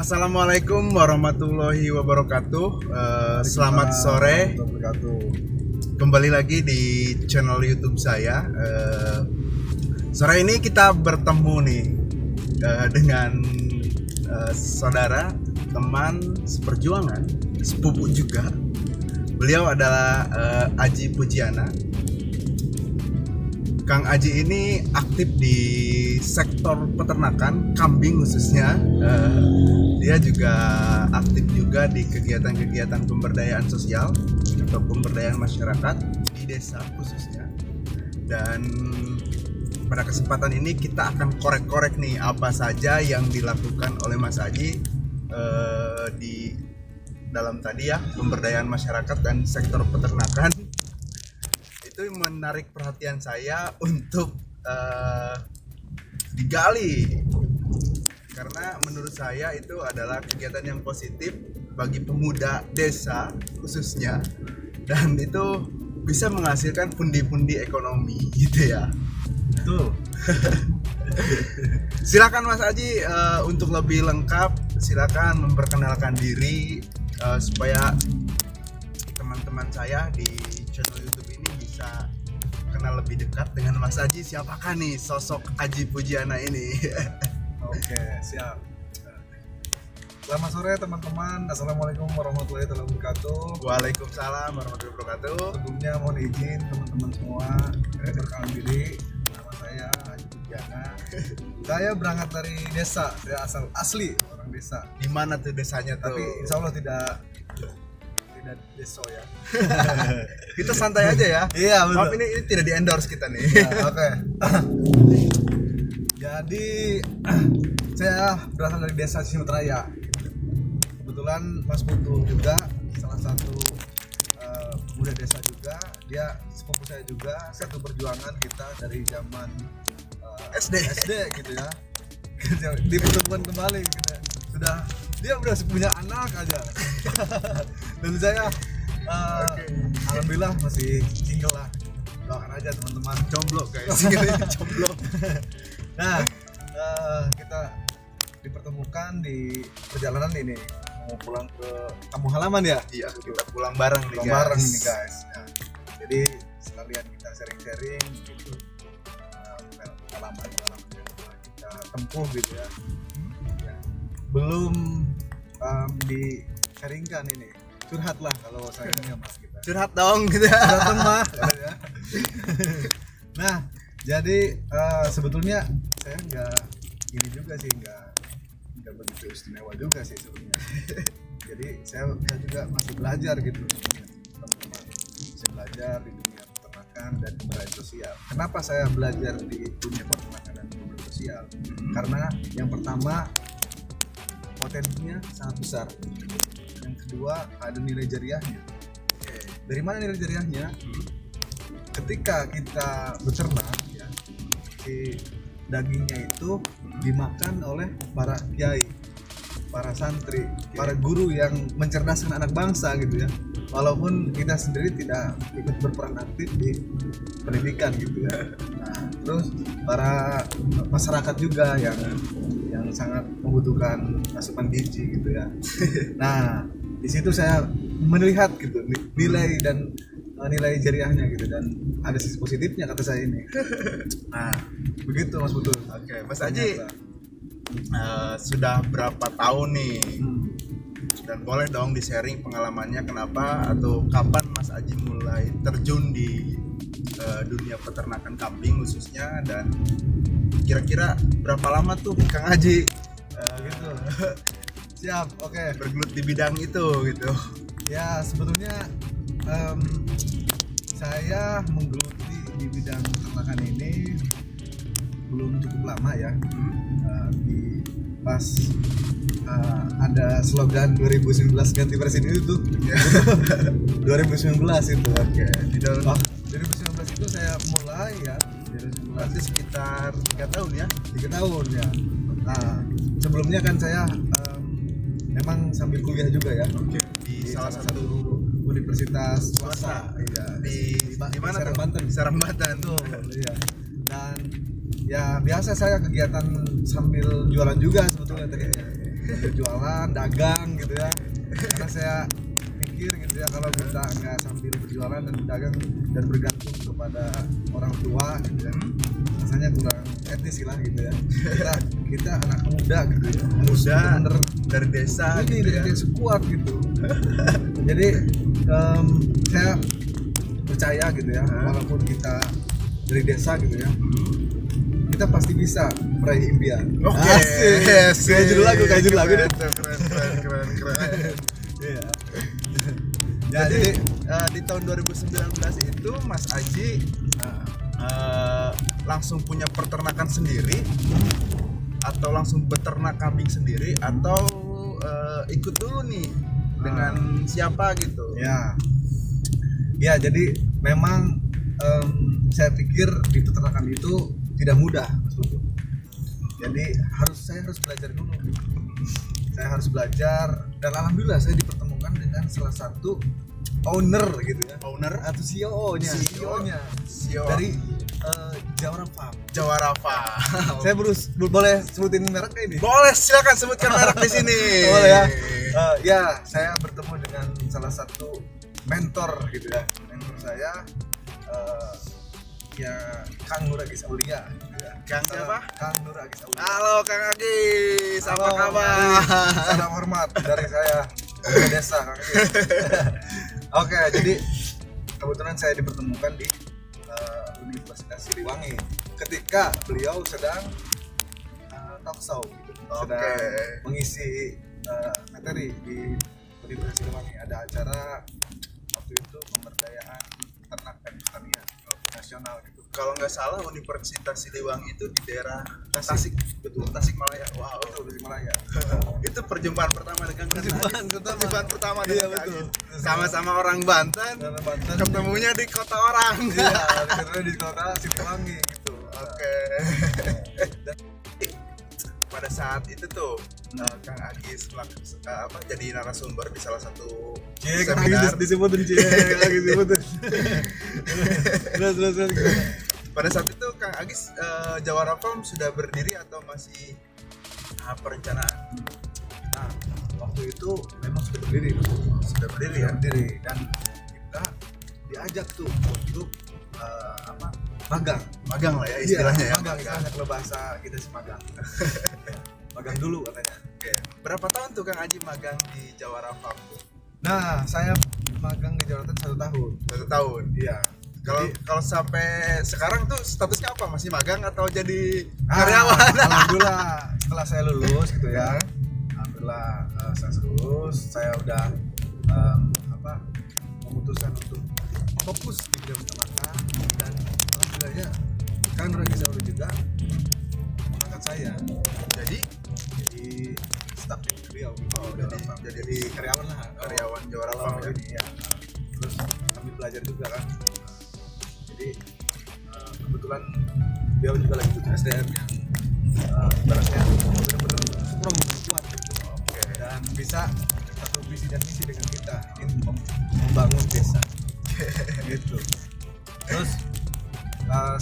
Assalamualaikum warahmatullahi wabarakatuh. Selamat sore. Kembali lagi di channel YouTube saya. Sore ini kita bertemu nih dengan saudara, teman seperjuangan, sepupu juga. Beliau adalah Aji Pujiana. Kang Aji ini aktif di sektor peternakan kambing khususnya. Dia juga aktif juga di kegiatan-kegiatan pemberdayaan sosial atau pemberdayaan masyarakat di desa khususnya. Dan pada kesempatan ini kita akan korek-korek nih apa saja yang dilakukan oleh Mas Aji di dalam tadi ya pemberdayaan masyarakat dan sektor peternakan. Itu menarik perhatian saya untuk digali karena menurut saya itu adalah kegiatan yang positif bagi pemuda desa khususnya, dan itu bisa menghasilkan pundi-pundi ekonomi gitu ya. Betul. Silakan Mas Aji, untuk lebih lengkap silakan memperkenalkan diri supaya teman-teman saya di channel YouTube ini bisa kenal lebih dekat dengan Mas Aji. Siapakah nih sosok Aji Pujiana ini? Oke, siap. Selamat sore teman-teman. Assalamualaikum warahmatullahi wabarakatuh. Waalaikumsalam warahmatullahi wabarakatuh. Sebelumnya mohon izin teman-teman semua perkenalkan diri. Nama saya Aji Pujiana. Saya berangkat dari desa. Saya asli orang desa. Di mana tuh desanya tuh? Tapi insya Allah tidak deso ya. Kita santai aja ya. Iya, betul. Maaf ini tidak di endorse kita nih. Ya, oke. Jadi saya berasal dari desa Cimutraya. Kebetulan Mas Putu juga salah satu pemuda desa juga. Dia sepupu saya juga. Satu perjuangan kita dari zaman SD gitu ya. Dipertemukan kembali gitu ya. Dia udah punya anak aja. Dan saya alhamdulillah masih single lah. Doakan aja teman-teman. Jomblo guys. Jomblo. Nah, kita dipertemukan di perjalanan ini mau pulang ke kampung halaman ya. Iya, kita pulang bareng nih guys. Nah, jadi sekalian kita sharing-sharing gitu. Pengalaman yang telah kita tempuh gitu ya. Belum di-sharingkan ini. Curhat lah kalau saya ini Mas kita. Curhat dong gitu. Curhat dong Mas. Nah, jadi sebetulnya saya nggak begitu istimewa juga sih sebetulnya. Jadi saya juga masih belajar gitu, teman-teman. Saya belajar di dunia peternakan dan pemberdayaan sosial. Kenapa saya belajar di dunia peternakan dan pemberdayaan sosial? Karena yang pertama potensinya sangat besar. Yang kedua ada nilai jariahnya. Dari mana nilai jariahnya? Ketika kita beternak ya, si dagingnya itu dimakan oleh para kiai, para santri, para guru yang mencerdaskan anak bangsa gitu ya. Walaupun kita sendiri tidak ikut berperan aktif di pendidikan gitu ya. Nah, terus para masyarakat juga yang sangat membutuhkan asupan gizi gitu ya. Nah, di situ saya melihat gitu nilai jariahnya gitu, dan ada sisi positifnya kata saya ini. Nah, begitu Mas Putu. Oke, Mas Aji sudah berapa tahun nih? Dan boleh dong di-sharing pengalamannya kenapa atau kapan Mas Aji mulai terjun di dunia peternakan kambing khususnya, dan kira-kira berapa lama tuh Kang Aji gitu. Siap, oke. Bergelut di bidang itu gitu. Ya, sebetulnya saya menggeluti di bidang peternakan ini belum cukup lama ya. Pas ada slogan 2019 ganti presiden itu tuh. 2019 itu. Oke. Di dalam 2019 itu saya mulai ya. 2019 berarti sekitar 3 tahun ya. 3 tahun ya. Nah, sebelumnya kan saya memang sambil kuliah juga ya. Oke. Di salah satu universitas swasta ya, di mana Serang tuh? Banten. Serang Banten tuh. Iya. Dan ya biasa saya kegiatan sambil jualan juga sebetulnya tadinya. berjualan, dagang gitu ya. Karena saya pikir gitu ya, kalau kita nggak sambil berjualan dan berdagang dan bergantung kepada orang tua gitu ya, rasanya kurang etis lah gitu ya. Kita anak muda gitu ya, Muda bener dari desa ini gitu dari ya. desa kuat gitu. Jadi saya percaya gitu ya, walaupun kita dari desa gitu ya, kita pasti bisa meraih impian. Oke, Asik. Kayak judul lagu deh. Keren. Iya. Jadi di tahun 2019 itu Mas Aji langsung punya peternakan sendiri atau langsung beternak kambing sendiri atau ikut dulu nih dengan siapa gitu? Ya, jadi memang saya pikir di peternakan itu tidak mudah, Mas Putu. Jadi saya harus belajar dulu. Saya harus belajar dan alhamdulillah saya dipertemukan dengan salah satu owner gitu ya. Owner Atau CEO-nya. CEO Dari Jawara Farm. Jawara Farm. Saya boleh sebutin merek ini? Boleh, silakan sebutkan merek di sini. Boleh ya. Ya, saya bertemu dengan salah satu mentor gitu ya. Mentor saya ya Kang Nur Agis Aulia gitu ya. Kang siapa? Kang Nur Agis Aulia. Halo Kang Agis, apa Halo, kabar? Salam hormat dari saya dari desa Kang Agis. Oke, jadi kebetulan saya dipertemukan di Universitas Siliwangi ketika beliau sedang talk show gitu. Sedang mengisi materi di Universitas Siliwangi. Ada acara waktu itu pemberdayaan ternak dan pertanian nasional gitu. Kalau nggak salah Universitas Siliwangi itu di daerah Tasik, betul, Tasikmalaya. Wow, Betul, di Malaya. itu perjumpaan pertama dengan perjumpaan pertama Iya, dengan betul. Agis. Sama-sama orang Banten, Karena Banten ketemunya di kota orang. iya, karena di kota Siliwangi gitu. Oke. Pada saat itu tuh Kang Agis jadi narasumber di salah satu Kang Agis seminar. disebutin lagi disebutin. Terus gimana? Pada saat itu Kang Agis Jawara Farm sudah berdiri atau masih perencanaan? Nah, waktu itu memang sudah berdiri, Sudah berdiri ya. berdiri dan kita diajak tuh untuk Magang lah ya istilahnya ya. Magang. Kalau bahasa kita sih magang. Magang dulu katanya. Oke. Berapa tahun tuh Kang Aji magang di Jawara Farm tuh? Nah, saya magang di Jawa Tengah 1 tahun. 1 tahun. Iya. Kalau sampai sekarang tuh statusnya apa? Masih magang atau jadi karyawan? Alhamdulillah setelah saya lulus gitu ya. Alhamdulillah saya lulus, saya udah memutuskan untuk fokus di bidang peternakan dan alhamdulillahnya kan Ragi Sauli juga mengangkat saya Jadi staf di beliau gitu. jadi Karyawan lah, karyawan Jawara kalau Farm ya. ini ya. Terus kami belajar juga kan. Jadi kebetulan beliau juga lagi butuh SDM yang ibaratnya benar-benar strong, kuat gitu. Dan bisa satu visi dan misi dengan kita ingin membangun desa gitu. Terus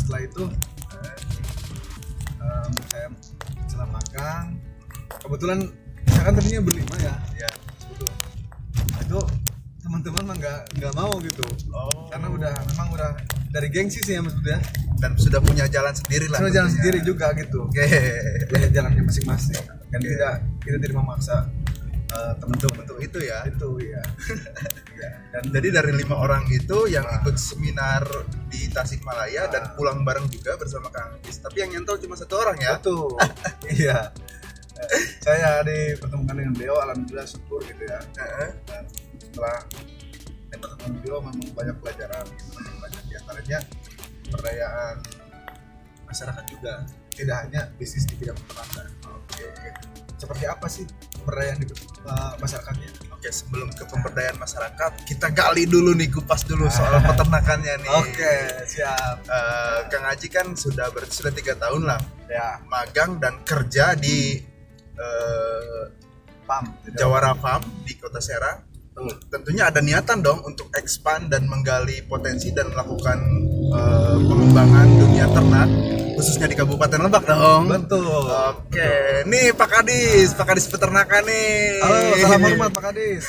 setelah itu saya setelah magang, kebetulan saya kan tadinya berlima ya, betul. Itu teman-teman mah nggak mau gitu, karena memang udah dari gengsi sih ya maksudnya, Dan sudah punya jalan sendiri lah. sudah jalan tentunya. sendiri juga gitu, Oke. punya jalannya masing-masing, dan kita tidak memaksa teman-teman Untuk itu ya. itu ya. Dan jadi dari 5 orang itu yang ikut seminar di Tasikmalaya dan pulang bareng juga bersama Kang Agis. Tapi yang nyantol cuma 1 orang ya. Betul. Iya. Saya dipertemukan dengan beliau, alhamdulillah syukur gitu ya. Dan setelah pertemuan beliau memang banyak pelajaran, banyak diantaranya pemberdayaan masyarakat juga, tidak hanya bisnis di bidang peternakan. Oke. Seperti apa sih pemberdayaan di masyarakatnya? Oke, sebelum ke pemberdayaan masyarakat, kita gali dulu nih, kupas dulu soal peternakannya nih. Oke, siap. Kang Aji kan sudah 3 tahun lah Ya, magang dan kerja di PAM. Jawara Farm di Kota Serang. Tentunya ada niatan dong untuk expand dan menggali potensi dan melakukan pengembangan dunia ternak khususnya di Kabupaten Lebak dong. Betul. Oke, nih Pak Kadis peternakan nih. Halo, salam hormat Pak Kadis.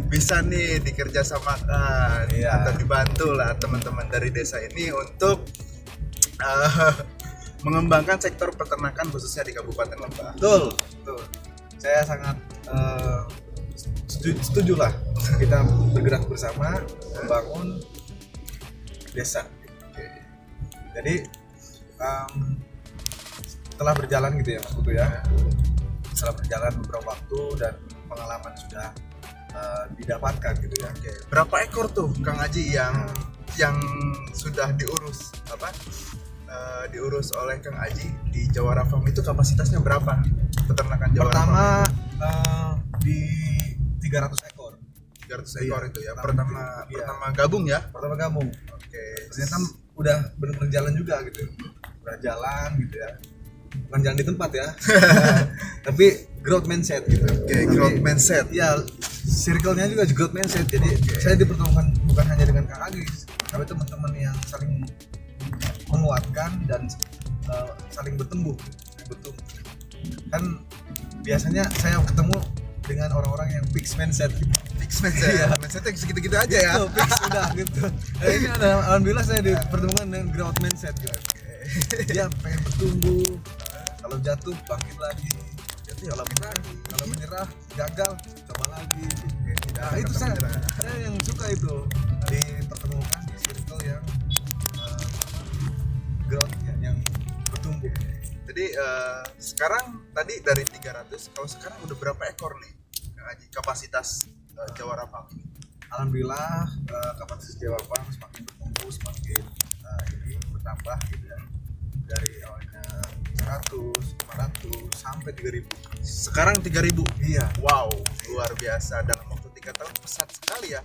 Bisa nih dikerjasamakan atau dibantu lah teman-teman dari desa ini untuk mengembangkan sektor peternakan khususnya di Kabupaten Lebak. Betul. Saya sangat setuju lah kita bergerak bersama membangun desa. Jadi setelah berjalan gitu ya Mas Putu ya, setelah berjalan beberapa waktu dan pengalaman sudah didapatkan gitu ya. Berapa ekor tuh Kang Aji yang sudah diurus diurus oleh Kang Aji di Jawara Farm itu kapasitasnya berapa peternakan Jawara Pertama Farm? Di 300 ekor. 300 ekor itu ya. Pertama gabung ya. Pertama gabung. Ternyata udah benar-benar jalan juga gitu. Udah jalan gitu ya. Bukan jalan di tempat ya. Tapi growth mindset gitu. Growth mindset. Ya, circle-nya juga growth mindset. Jadi saya dipertemukan bukan hanya dengan Kang Agis, tapi teman-teman yang saling menguatkan dan saling bertumbuh. Kan biasanya saya ketemu dengan orang-orang yang fixed mindset. Mindsetnya segitu-gitu aja ya. Itu, fix udah gitu. Ini alhamdulillah saya dipertemukan dengan growth mindset gitu. Dia pengen bertumbuh, kalau jatuh bangkit lagi, kalau menyerah gagal coba lagi. Nah itu saya yang suka itu dipertemukan di circle yang growth yang bertumbuh. Jadi sekarang tadi dari 300, kalau sekarang udah berapa ekor nih Kang Aji kapasitas Jawara Farm ini? Alhamdulillah kapasitas Jawara Farm semakin bertumbuh, semakin ini bertambah gitu ya. Dari awalnya 100, 500 sampai 3000. Sekarang 3000. Iya. Wow, luar biasa. Dalam waktu 3 tahun pesat sekali ya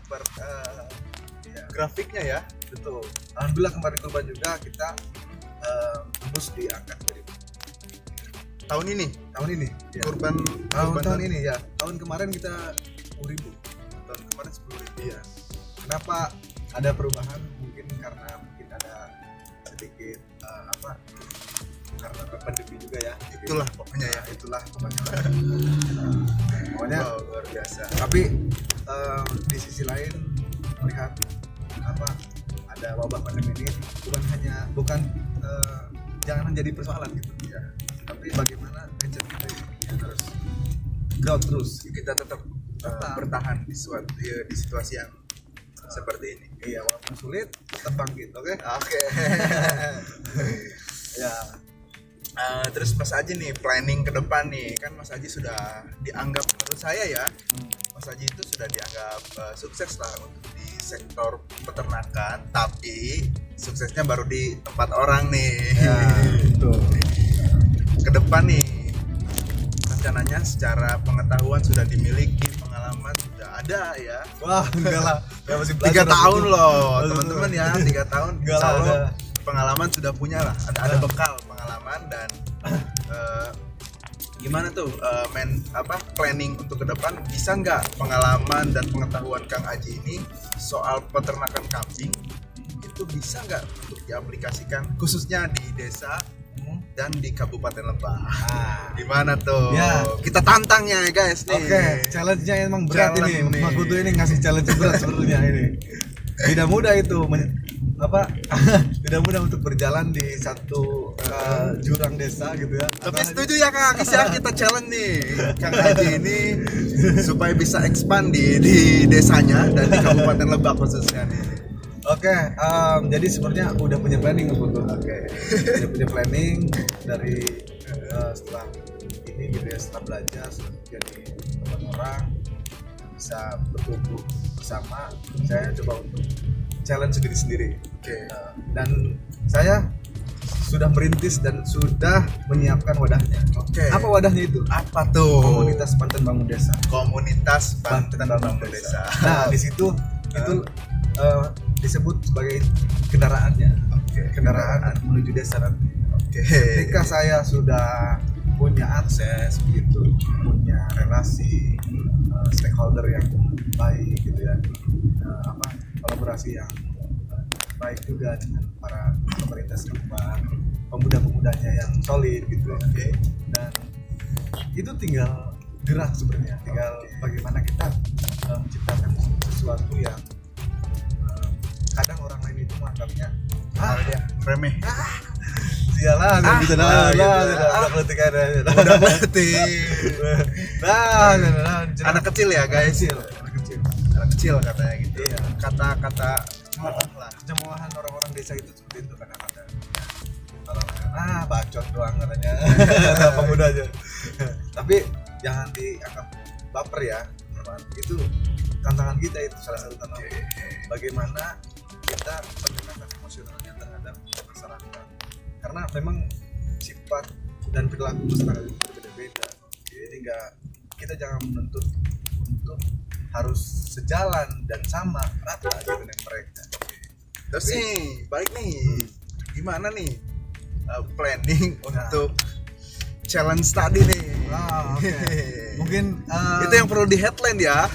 grafiknya ya. Betul. Alhamdulillah kemarin kurban juga kita tembus di angka 3000. Tahun ini Ya. kurban tahun ini ya. Tahun kemarin kita 10.000. Tahun kemarin 10.000 ya. Kenapa ada perubahan? Mungkin karena ada sedikit karena pandemi juga ya. Itulah pokoknya Pokoknya luar biasa. Tapi di sisi lain melihat ada wabah pandemi ini bukan jangan menjadi persoalan gitu ya. Tapi bagaimana mindset kita ini harus grow terus. Kita tetap bertahan di situasi yang seperti ini. Iya, walaupun sulit tetap bangkit, oke? Ya. Terus Mas Aji nih planning ke depan nih, kan Mas Aji sudah dianggap, menurut saya ya, Mas Aji itu sudah dianggap sukses lah untuk di sektor peternakan, tapi suksesnya baru di tempat orang nih. Ya, betul. Ke depan nih rencananya secara pengetahuan sudah dimiliki, pengalaman sudah ada ya. Wah, enggak lah. Ya masih belajar. 3 tahun loh teman-teman ya, 3 tahun. Insya Allah pengalaman sudah punya lah, ada bekal pengalaman dan gimana tuh planning untuk ke depan, bisa nggak pengalaman dan pengetahuan Kang Aji ini soal peternakan kambing itu bisa nggak untuk diaplikasikan khususnya di desa dan di Kabupaten Lebak? Gimana tuh? Ya. Kita tantangnya guys nih. Oke, challenge-nya emang berat ini. Mas Putu ini ngasih challenge berat sebenarnya ini. Tidak mudah itu tidak mudah untuk berjalan di satu jurang desa gitu ya. Tapi setuju ya Kang Agis ya, kita challenge nih Kang Aji ini supaya bisa expand di desanya dan di Kabupaten Lebak khususnya nih. Oke, jadi sebenarnya udah punya planning betul. Udah punya planning dari setelah ini gitu ya, setelah belajar, setelah jadi teman orang bisa bertumbuh bersama. Saya coba untuk challenge sendiri. Dan saya sudah merintis dan sudah menyiapkan wadahnya. Apa wadahnya itu? Apa tuh? Komunitas Banten Bangun Desa. Komunitas Banten Bangun Desa. Nah, di situ itu disebut sebagai kendaraannya. Kendaraan menuju desa nanti. Ketika saya sudah punya akses begitu, punya relasi stakeholder yang baik gitu ya, kolaborasi yang baik juga dengan para pemerintah setempat, pemuda-pemudanya yang solid gitu ya. Dan itu tinggal gerak sebenarnya, tinggal bagaimana kita menciptakan sesuatu yang kadang orang lain itu menganggapnya remeh. sialah gitu udah politik ada Udah berarti anak kecil ya guys, anak kecil katanya gitu. Iya. Kata-kata cemooh lah. Cemoohan orang-orang desa itu seperti itu kadang-kadang. Bacot doang katanya pemuda aja. Tapi jangan dianggap baper ya, teman. Itu tantangan kita, itu salah satu tantangan. Bagaimana kita pendekatan emosionalnya terhadap masyarakat. Karena memang sifat dan perilaku masyarakat itu berbeda-beda. Jadi kita jangan menuntut untuk harus sejalan dan sama rata gitu dengan mereka. Terus nih, balik nih, gimana nih planning untuk challenge tadi nih? Okay. Mungkin itu yang perlu di headline ya.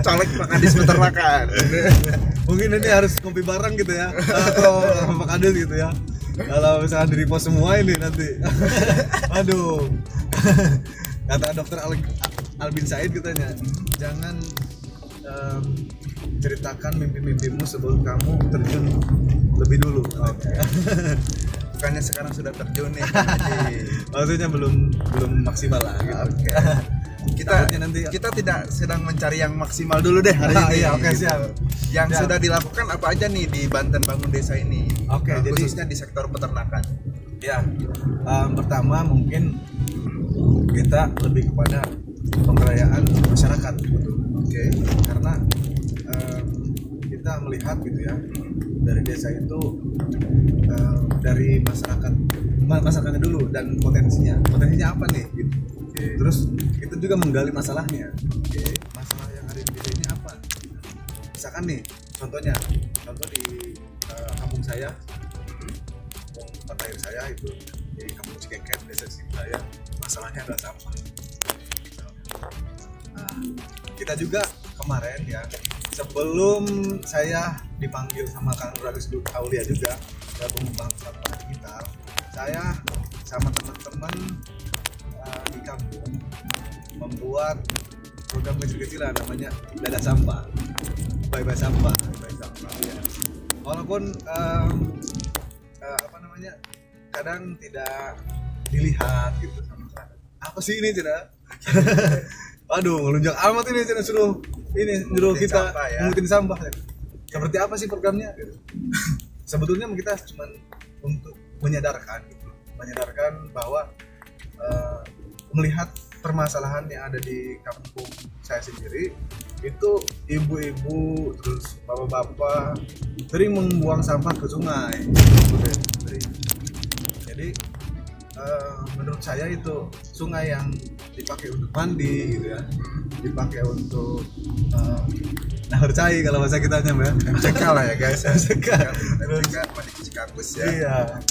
Caleg Pak Kadis Peternakan. Mungkin ini harus kopi bareng gitu ya, atau Pak Kadis gitu ya. Kalau misalnya di repost semua ini nanti, aduh. Kata dokter Albin Said katanya, jangan ceritakan mimpi-mimpimu sebelum kamu terjun lebih dulu. Bukannya sekarang sudah terjun nih. Maksudnya belum maksimal lah gitu. Kita tidak sedang mencari yang maksimal dulu deh hari ini. Iya, gitu. siap. Yang sudah dilakukan apa aja nih di Banten Bangun Desa ini? Jadi khususnya di sektor peternakan. Ya, pertama mungkin kita lebih kepada pemberdayaan masyarakat gitu. Karena kita melihat gitu ya, dari desa itu dari masyarakatnya dulu dan potensinya apa nih gitu. Terus kita juga menggali masalahnya. Masalah yang ada di desa ini apa? Misalkan nih, contoh di kampung saya, tempat lahir saya itu di kampung Cikeket, desa saya, masalahnya adalah sampah. Kita juga kemarin ya, sebelum saya dipanggil sama Kang Nuralis Aulia juga gabung bank sampah digital, saya sama teman-teman di kampung membuat program kecil-kecilan namanya Dada Sampah, Bye Sampah. Ya. Walaupun kadang tidak dilihat gitu sama masyarakat. Apa sih ini tidak? Aduh, ngelunjak amat ini suruh kita mengutin sampah ya. Seperti apa sih programnya? Gitu. Sebetulnya kita cuma untuk menyadarkan bahwa melihat permasalahan yang ada di kampung saya sendiri itu ibu-ibu terus bapak-bapak sering membuang sampah ke sungai. Jadi menurut saya itu sungai yang dipakai untuk mandi gitu ya, dipakai untuk nahar cai kalau bahasa kita ya, MCK lah ya guys. MCK mandi Cikakus ya. Iya,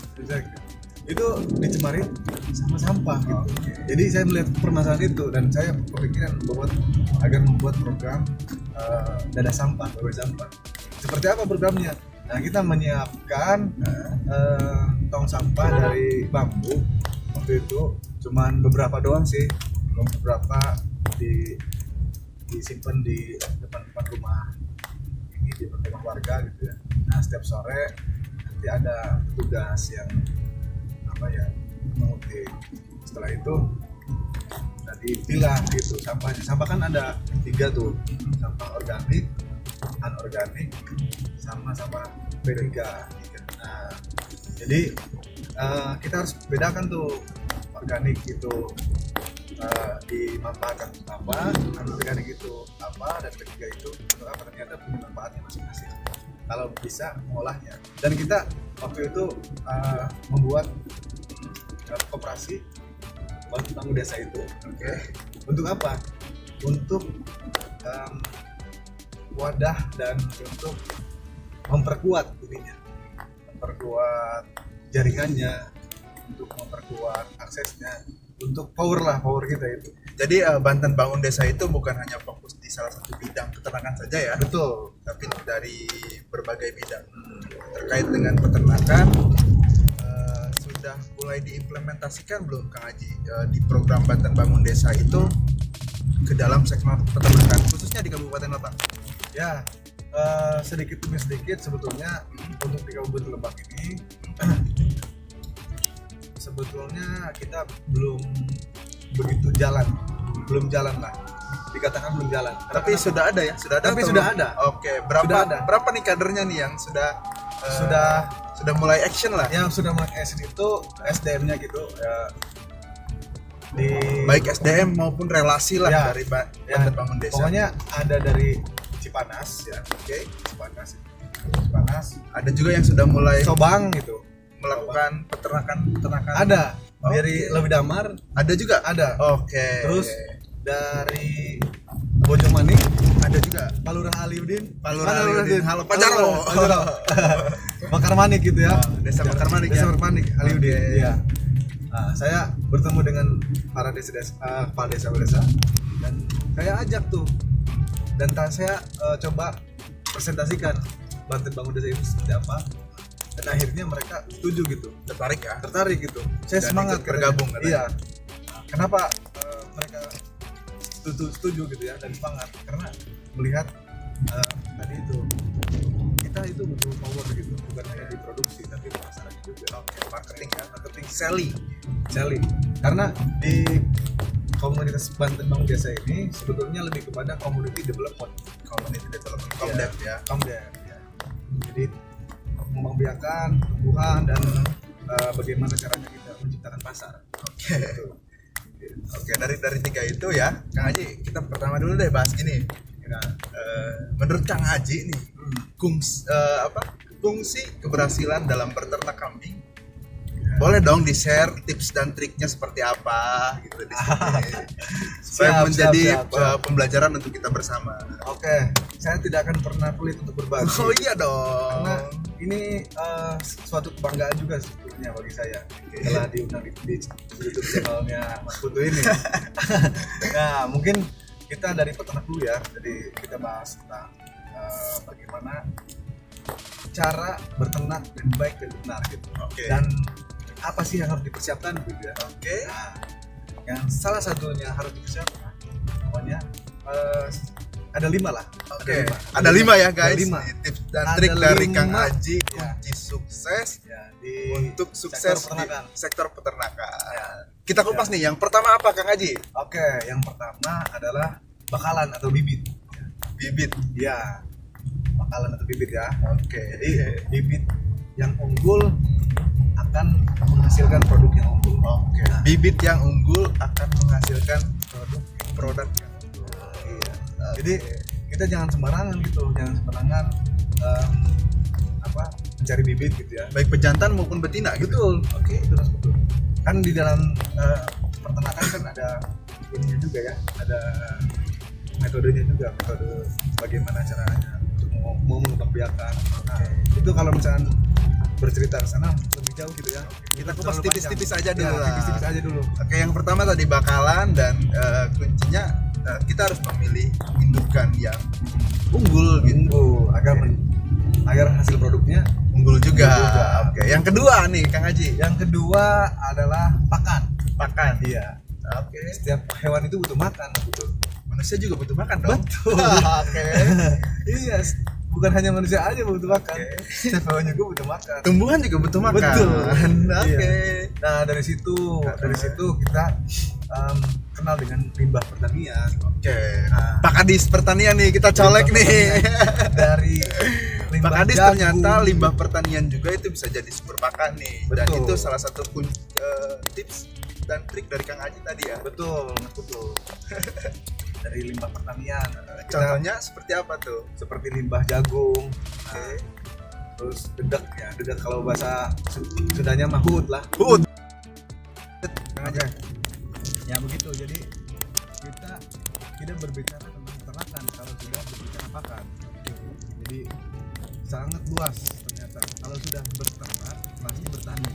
itu dicemarin sama sampah gitu. Jadi saya melihat permasalahan itu dan saya berpikiran membuat program Dada Sampah, Bye Sampah. Seperti apa programnya? Nah, kita menyiapkan tong sampah dari bambu. Waktu itu cuman beberapa doang sih, beberapa disimpan di depan rumah ini, di depan rumah warga gitu ya. Nah, setiap sore nanti ada petugas yang mengutik. Setelah itu dipilah gitu sampahnya. Sampah kan ada 3 tuh, sampah organik, anorganik, sama sampah B3. Nah, jadi kita harus bedakan tuh, organik itu dimanfaatkan untuk apa, anorganik itu apa, dan B3 itu untuk apa. Ternyata punya manfaatnya masing-masing kalau bisa mengolahnya. Dan kita waktu itu membuat koperasi bangun desa itu. Untuk apa? Untuk wadah dan untuk memperkuat jaringannya, untuk memperkuat aksesnya, untuk power kita itu. Jadi Banten Bangun Desa itu bukan hanya fokus di salah satu bidang peternakan saja ya, Betul. tapi dari berbagai bidang terkait dengan peternakan. Sudah mulai diimplementasikan belum Kang Haji di program Banten Bangun Desa itu ke dalam segmen peternakan khususnya di Kabupaten Lebak? Ya, sedikit demi sedikit sebetulnya untuk di Kabupaten Lebak ini sebetulnya kita belum begitu belum jalan lah, dikatakan belum jalan. Tapi sudah ada ya, sudah ada. Tapi atau sudah belum? ada. Oke, berapa Sudah ada. berapa nih kadernya nih yang sudah mulai action lah? Yang sudah melakukan itu SDM-nya gitu ya, di Baik SDM maupun relasi lah Ya, dari ya, Banten Bangun Desa. pokoknya ada dari Cipanas ya, Oke. Cipanas, Ada juga yang sudah mulai Sobang gitu, melakukan peternakan. ada Oke. dari Lewi Damar, Ada juga. ada. Oke. Terus dari Bojongmanik, ada juga Palurah Aliudin, Palurah Aliudin. Halo, Pak Jarwo. Bakar Manik gitu ya, Desa Bakar Manik Desa ya? Bakar Manik, Aliudin. Oke. Iya. Nah, saya bertemu dengan para kepala desa-desa dan saya ajak tuh, dan saya coba presentasikan Banten Bangun Desa itu seperti apa, dan akhirnya mereka setuju gitu, tertarik gitu. Saya Dan semangat ikut bergabung, katanya. katanya. Iya. Kenapa mereka setuju gitu ya, dan semangat karena melihat tadi itu kita itu butuh power gitu, bukan hanya di produksi tapi pemasaran juga. Oke, marketing ya, marketing selling. Karena di komunitas Banten Bangun Desa ini sebetulnya lebih kepada community development, Komdev ya. Komdev ya. Jadi mengembangkan tumbuhan dan bagaimana caranya kita menciptakan pasar. Oke. Oke, dari tiga itu ya, Kang Haji, kita pertama dulu deh bahas gini. Nah, menurut Kang Haji nih, fungsi keberhasilan dalam berternak kambing, boleh dong di-share tips dan triknya seperti apa gitu di sini. Supaya menjadi pembelajaran untuk kita bersama. Oke, saya tidak akan pernah pelit untuk berbagi. Oh iya dong. Karena ini suatu kebanggaan juga sebetulnya bagi saya setelah diundang di YouTube channelnya Mas Putu ini. Nah, mungkin kita dari peternak dulu ya. Jadi kita bahas tentang bagaimana cara berternak dan baik dan benar gitu. Oke. Dan apa sih yang harus dipersiapkan gitu ya. Oke. Nah, yang salah satunya harus dipersiapkan pokoknya ada 5 lah. Oke. Ada 5 ya guys. Ada 5. Ini tips dan Ada trik dari 5. Kang Haji Ya. kunci sukses Ya, di untuk sukses sektor peternakan. di sektor peternakan. Ya. Kita kupas nih. Yang pertama apa Kang Haji? Oke, yang pertama adalah bakalan atau bibit. Bibit. Ya, bakalan atau bibit ya. Oke. Jadi bibit yang unggul akan menghasilkan produk yang unggul. Oke. Nah, Bibit yang unggul akan menghasilkan produk yang unggul. iya. Jadi kita jangan sembarangan gitu, jangan sembarangan mencari bibit gitu ya. Baik pejantan maupun betina gitu. Betul. Oke, itu harus betul. Kan di dalam peternakan kan ada ininya juga ya, ada metodenya juga, metode bagaimana caranya untuk mengembangbiakan. Nah, itu kalau misalkan bercerita ke sana lebih jauh gitu ya. Kita kupas Terlalu tipis-tipis panjang. aja dulu Ya, lah. tipis-tipis aja dulu. Oke, yang pertama tadi bakalan dan kuncinya kita harus memilih indukan yang unggul gitu. Agar hasil produknya Unggul juga. Unggul juga. Oke, yang kedua nih Kang Haji. yang kedua adalah pakan. Pakan. Iya. Oke. Setiap hewan itu butuh makan, betul. Manusia juga butuh makan dong. Betul. Oke. Iya, bukan hanya manusia aja butuh makan. Oke. Setiap hewan juga butuh makan. Tumbuhan juga butuh makan. Betul. Oke. Iya. Nah, dari situ kita kenal dengan limbah pertanian. Oke. Nah. Pak Kadis pertanian nih kita colek Limbah nih. pertanian. Dari Pak limbah Kadis jagung. ternyata limbah pertanian juga itu bisa jadi sumber pakan nih. Dan Betul. itu salah satu tips dan trik dari Kang Haji tadi ya. Betul. Dari limbah pertanian. Kita Contohnya seperti apa tuh? seperti limbah jagung. Oke. Nah, terus dedak ya, dedak kalau bahasa Sundanya mahut lah. Hut. Oke. Ya begitu. Jadi kita tidak berbicara tentang peternakan kalau sudah berbicara pakan. Jadi sangat luas ternyata. Kalau sudah berternak pasti bertani.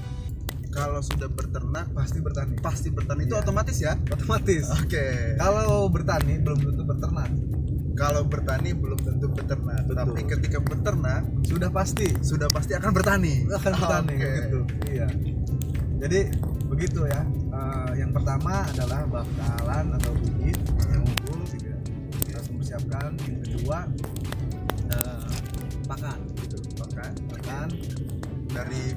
Kalau sudah berternak pasti bertani. pasti bertani, itu Iya. otomatis ya. Otomatis. Oke. Kalau bertani belum tentu berternak. Kalau bertani belum tentu beternak, Betul. tapi ketika beternak Sudah pasti sudah pasti akan bertani. akan bertani Oke. gitu. Iya. Jadi begitu ya. Yang pertama adalah bakalan atau bibit yang unggul gitu ya. Harus mempersiapkan. Yang kedua pakan gitu. Pakan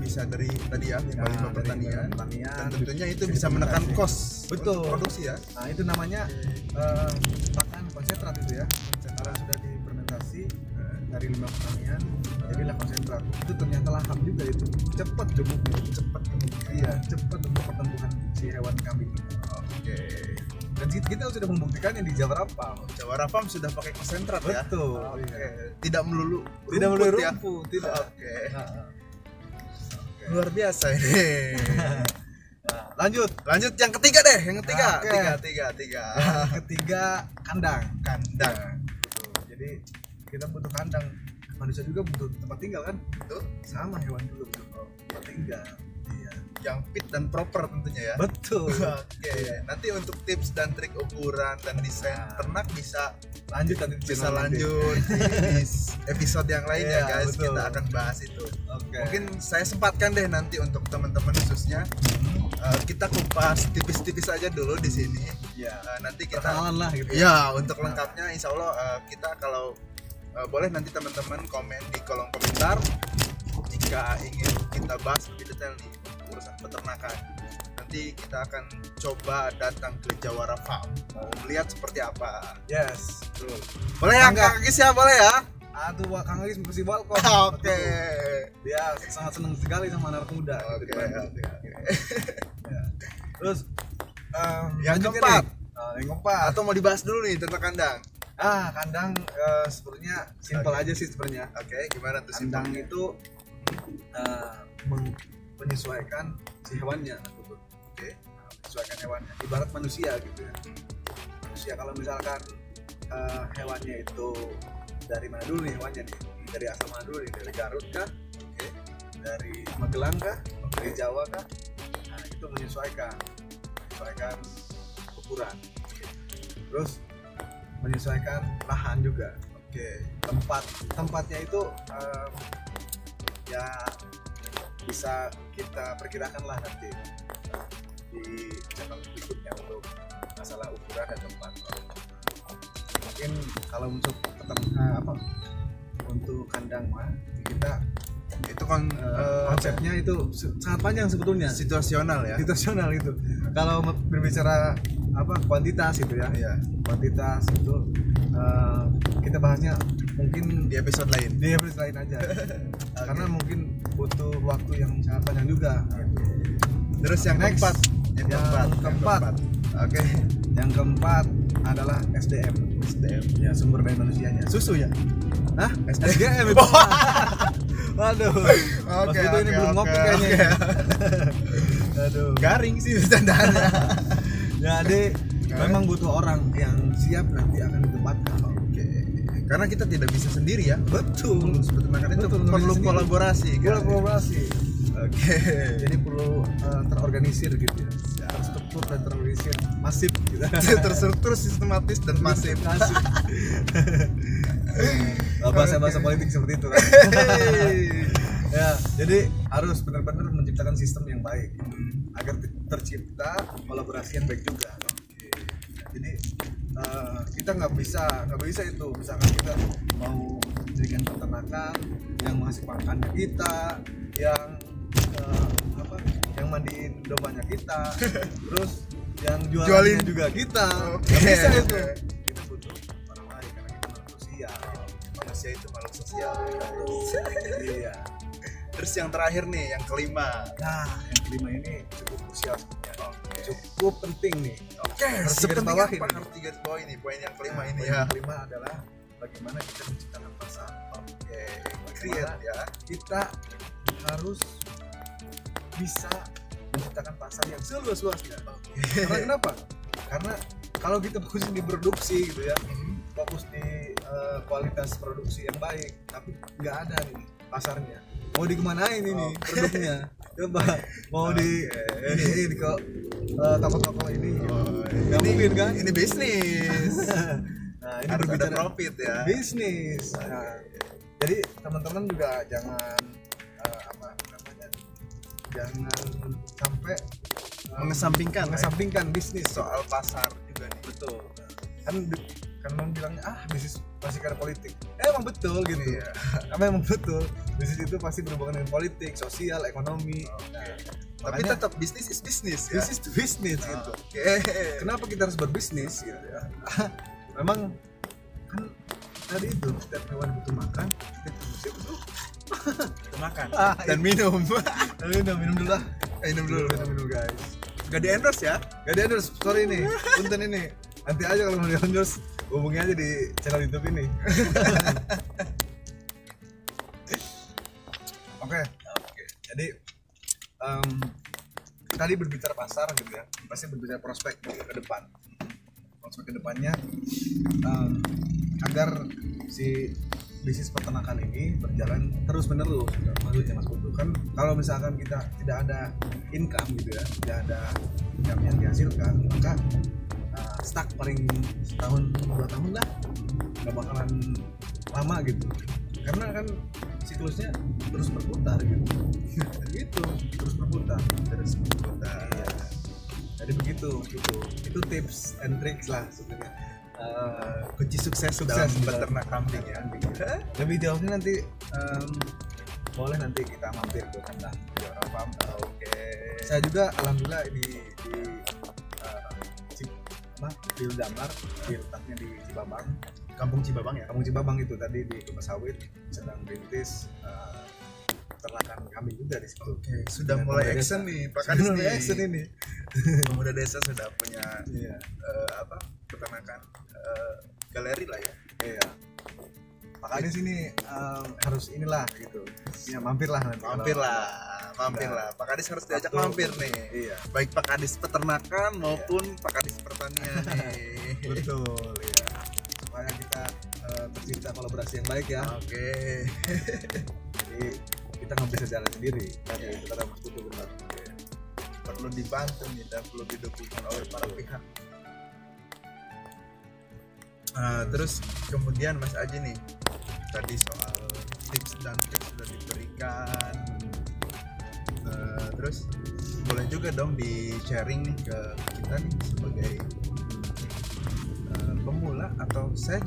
Bisa dari tadi ya, Ya, limbah dari pertanian. pertanian, Dan tentunya itu bisa bisa menekan dikompensasi. kos Betul. untuk produksi ya. Nah itu namanya pakan konsentrat itu ya. Karena sudah difermentasi dari limbah pertanian, jadilah konsentrat. Itu ternyata lahap juga itu. Cepat gemuknya itu. Cepat Iya, cepat untuk pertumbuhan si hewan kambing. Oke. Dan kita sudah membuktikannya di Jawara Farm. Jawara Farm sudah pakai konsentrat ya. Betul. Oke. Iya. Tidak melulu Tidak melulu ya. rumput, tidak. Oke. Nah, Luar biasa ini. lanjut. Lanjut yang ketiga deh, yang ketiga. Oke. Tiga. Yang ketiga kandang. Kandang. Betul. Jadi kita butuh kandang. Manusia juga butuh tempat tinggal kan? Betul. Sama hewan juga butuh tempat tinggal. Iya. Yang fit dan proper tentunya ya. Betul. Oke. Nanti untuk tips dan trik ukuran dan desain ternak bisa Lanjut nanti di bisa channel nanti. lanjut di episode yang lainnya Iya, guys. betul. Kita akan bahas itu. Oke. Mungkin saya sempatkan deh nanti untuk teman-teman khususnya kita kupas tipis-tipis aja dulu di sini. ya Nanti kita perkenalan lah gitu. ya untuk lengkapnya insya Allah kita kalau boleh nanti teman-teman komen di kolom komentar jika ingin kita bahas lebih detail nih urusan peternakan. Nanti kita akan coba datang ke Jawara Farm mau melihat seperti apa. Yes. Betul. Boleh ya Bangga. Kak Agis ya, boleh ya. Aduh, Kang Agis masih balkon. Oke. Betul. Dia sangat senang sekali sama anak muda. Oke. Gitu kan. Oke. Ya. Terus Yang lanjutnya keempat. nih. Yang keempat. Atau mau dibahas dulu nih tentang kandang. Kandang sebenarnya simpel aja sih sebenarnya. Oke, gimana tuh Kandang simpelnya? itu menyesuaikan si hewannya. Oke. Menyesuaikan hewannya. Ibarat manusia gitu ya. Manusia kalau misalkan hewannya itu dari mana dulu nih hewannya nih? Dari asal mana dulu nih? Dari Garut kah? Oke. Dari Magelang kah? Dari Jawa kah? Nah itu menyesuaikan ukuran. Terus menyesuaikan lahan juga. Oke. Tempatnya itu ya bisa kita perkirakan lah nanti di channel berikutnya untuk masalah ukuran dan tempat. Mungkin kalau untuk untuk kandang mah kita Itu kan konsepnya itu sangat panjang sebetulnya. situasional ya. Situasional itu. Kalau berbicara kuantitas itu ya. Iya. Kuantitas itu kita bahasnya mungkin Di episode lain. di episode lain aja. Karena mungkin butuh waktu yang sangat panjang juga. Terus yang Next. keempat. Yang keempat. Oke. Yang keempat adalah SDM. Ya, sumber daya manusianya. Susu ya. Hah? SDM itu. Waduh. Mas Vito ini belum ngopi kayaknya. oke. Aduh. Garing sih bercandaannya. Jadi memang butuh orang yang siap nanti akan ditempatkan. Oke. Karena kita tidak bisa sendiri ya. Betul. Ngurus peternakan itu Betul, perlu sendiri. kolaborasi kan. Kolaborasi. Oke. Jadi perlu terorganisir gitu ya. Terstruktur dan terorganisir masif gitu. Terstruktur, sistematis dan masif. Bahasa-bahasa politik seperti itu kan. Ya, jadi harus benar-benar menciptakan sistem yang baik agar tercipta kolaborasi yang baik juga. Jadi kita nggak bisa itu misalkan kita mau mendirikan peternakan yang menghasilkan pakannya kita, yang yang mandiin dombanya kita, terus yang jualannya juga kita. Oke. Nggak bisa itu. Kita butuh orang lain karena kita makhluk sosial. Manusia itu makhluk sosial. Iya. Terus yang terakhir nih, yang kelima. Nah, yang kelima ini cukup krusial sebenarnya. Cukup penting nih. Oke, Harus sepenting digarisbawahi apa nih. harus digarisbawahi nih poin yang kelima ini Poin ya. yang kelima adalah bagaimana kita menciptakan pasar. Oke, create ya. Kita harus bisa menciptakan pasar yang seluas-luasnya. Karena kenapa? Karena kalau kita fokus di produksi gitu ya, fokus di kualitas produksi yang baik, tapi nggak ada nih pasarnya. Mau dikemanain ini produknya? Coba mau di ini kok toko-toko ini. Oh, Nggak mungkin kan? Ini bisnis. Nah, ini Harus ada berbicara profit ya. bisnis. Nah, jadi teman-teman juga jangan apa namanya? Jangan sampai mengesampingkan bisnis. Soal pasar juga nih. Betul. Kan bilangnya bisnis pasti karena politik. Emang betul gitu ya. Emang betul. Bisnis itu pasti berhubungan dengan politik, sosial, ekonomi. Nah, Tapi makanya tetap bisnis is bisnis ya. bisnis to bisnis gitu. Oke. Kenapa kita harus berbisnis gitu ya? Memang kan tadi itu setiap hewan butuh makan, setiap manusia butuh Makan dan dan minum. minum dulu lah. Minum dulu. Minum guys. Gak di endorse ya? Gak ada endorse, sorry nih, punten ini. Nanti aja kalau mau di endorse, hubungi aja di channel YouTube ini. Oke. Jadi tadi berbicara pasar gitu ya, pasti berbicara prospek ke depan. Prospek ke depannya agar si bisnis peternakan ini berjalan terus menerus. Maksudnya Mas Putu kan kalau misalkan kita tidak ada income gitu ya, tidak ada income yang dihasilkan, maka stuck paling setahun 2 tahun lah, nggak bakalan lama gitu. Karena kan siklusnya terus berputar gitu. Gitu, terus berputar. Iya. Jadi begitu gitu. Itu tips and tricks lah sebenarnya. Kunci sukses dalam beternak kambing ya. Lebih jauhnya nanti boleh nanti kita mampir ke kandang di orang farm. Oke. Saya juga alhamdulillah di Field Damar, letaknya di Cibabang, Kampung Cibabang ya. Kampung Cibabang itu tadi di Kelapa Sawit, sedang merintis peternakan kambing juga di situ. Oke, sudah Dan mulai pemuda action desa. nih Pak Sudah Kadis mulai nih. action ini. Pemuda desa sudah punya Iya. peternakan galeri lah ya. Iya. Makanya sini harus inilah gitu. Ya mampir lah nanti. Mampir Nah, lah. Pak Kadis harus diajak waktu- mampir nih. Iya. Baik Pak Kadis peternakan maupun Pak Kadis pertanian nih. Betul ya. Supaya kita tercipta kolaborasi yang baik ya. Oke. Jadi kita nggak bisa jalan sendiri. Tapi itu kata Mas Putu benar. Perlu dibantu nih dan perlu didukung oleh para pihak. Terus kemudian Mas Aji nih, tadi soal tips dan trik sudah diberikan. Terus boleh juga dong di sharing nih ke kita nih sebagai pemula, atau saya